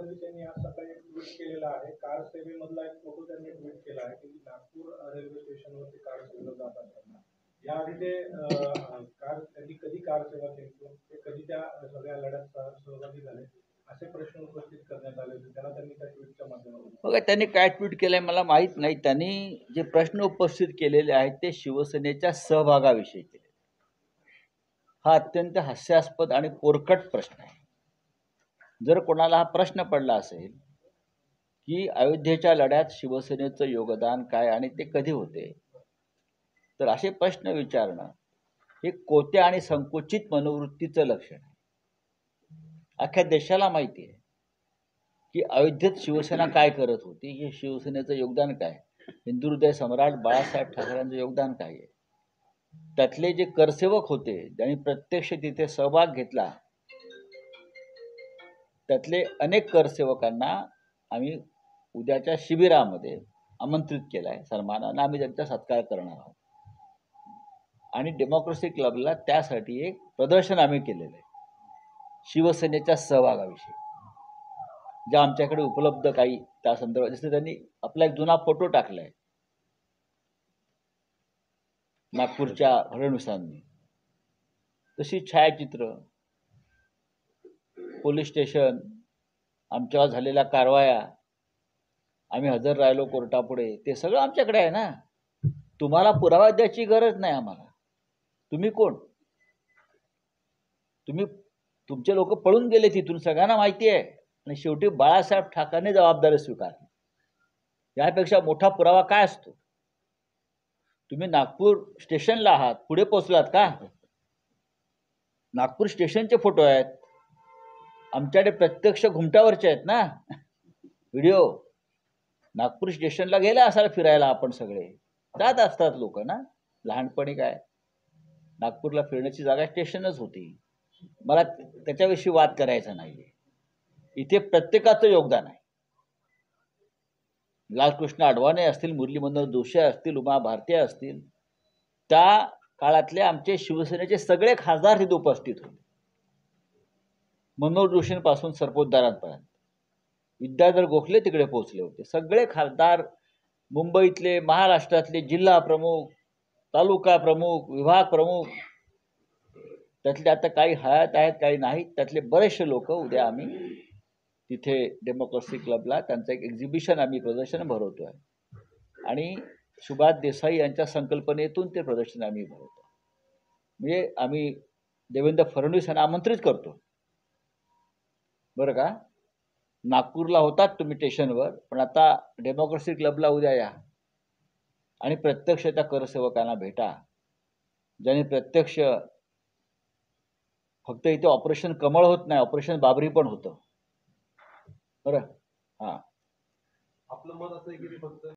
फडणवीस यांनी आज सकाळी एक ट्विट केलेला आहे. कार सेवेमधला एक फोटो त्यांनी ट्विट केला आहे की नागपूर रेल्वे स्टेशनवरती कार सेवेला जात असताना याआधी ते त्यांनी कधी कार सेवा केली, ते कधी त्या सगळ्या लढ्यात सहभागी झाले असे प्रश्न उपस्थित करण्यात आले होते. त्यांनी त्या ट्विटच्या माध्यमातून बघा त्यांनी काय ट्विट केलंय मला माहीत नाही. त्यांनी जे प्रश्न उपस्थित केलेले आहेत ते शिवसेनेच्या सहभागाविषयी केले. हा अत्यंत हास्यास्पद आणि पोरकट प्रश्न आहे. जर कोणाला हा प्रश्न पडला असेल की अयोध्येच्या लढ्यात शिवसेनेचं योगदान काय आणि ते कधी होते, तर असे प्रश्न विचारणं हे कोत्या आणि संकुचित मनोवृत्तीचं लक्षण आहे. अख्ख्या देशाला माहिती आहे की अयोध्येत शिवसेना काय करत होती, हे शिवसेनेचं योगदान काय, हिंदू हृदय सम्राट बाळासाहेब ठाकरेंचं योगदान काय आहे. त्यातले जे करसेवक होते ज्यांनी प्रत्यक्ष तिथे सहभाग घेतला, त्यातले अनेक करसेवकांना आम्ही उद्याच्या शिबिरामध्ये आमंत्रित केलं आहे सन्मानानं. आम्ही त्यांचा सत्कार करणार आहोत आणि डेमोक्रेसी क्लबला त्यासाठी एक प्रदर्शन आम्ही केलेलं आहे शिवसेनेच्या सहभागाविषयी. ज्या आमच्याकडे उपलब्ध काही त्या संदर्भात, जसं त्यांनी आपला एक जुना फोटो टाकलाय नागपूरच्या फडणवीसांनी, तशी छायाचित्र, पोलीस स्टेशन, आमच्यावर झालेल्या कारवाया, आम्ही हजर राहिलो कोर्टापुढे, ते सगळं आमच्याकडे आहे ना. तुम्हाला पुरावा द्यायची गरज नाही आम्हाला. तुम्ही कोण? तुमचे लोक पळून गेले तिथून, सगळ्यांना माहिती आहे. आणि शेवटी बाळासाहेब ठाकरेंनी जबाबदारी स्वीकारली. यापेक्षा मोठा पुरावा काय असतो? तुम्ही नागपूर स्टेशनला आहात, पुढे पोहोचलात का? नागपूर स्टेशनचे फोटो आहेत आमच्याकडे, प्रत्यक्ष घुमटावरचे आहेत ना व्हिडिओ. नागपूर स्टेशनला गेले असाल फिरायला, आपण सगळे जात असतात लोक ना. लहानपणी काय नागपूरला फिरण्याची जागा स्टेशनच होती. मला त्याच्याविषयी वाद करायचा नाहीये. इथे प्रत्येकाचं योगदान आहे. लालकृष्ण अडवाणी असतील, मुरली मनोहर जोशी असतील, उमा भारती असतील, त्या काळातले आमचे शिवसेनेचे सगळे खासदार तिथे उपस्थित होते, मनोहर जोशींपासून सरपोतदारांपर्यंत. विद्याधर गोखले तिकडे पोहोचले होते. सगळे खासदार, मुंबईतले, महाराष्ट्रातले जिल्हा प्रमुख, तालुका प्रमुख, विभाग प्रमुख, त्यातले आता काही हयात आहेत काही नाहीत, त्यातले बरेचसे लोक उद्या आम्ही तिथे डेमोक्रेसी क्लबला त्यांचं एक एक्झिबिशन, आम्ही प्रदर्शन भरवतो आहे आणि सुभाष देसाई यांच्या संकल्पनेतून ते प्रदर्शन आम्ही भरवतो. म्हणजे आम्ही देवेंद्र फडणवीस यांना आमंत्रित करतो, बरं का. नागपूरला होतात तुम्ही स्टेशनवर, पण आता डेमोक्रेसी क्लबला उद्या या आणि प्रत्यक्ष त्या करसेवकांना भेटा, ज्यांनी प्रत्यक्ष फक्त इथे ऑपरेशन कमळ होत नाही, ऑपरेशन बाबरी पण होतं, बरं. हां, आपलं मत असं आहे की फक्त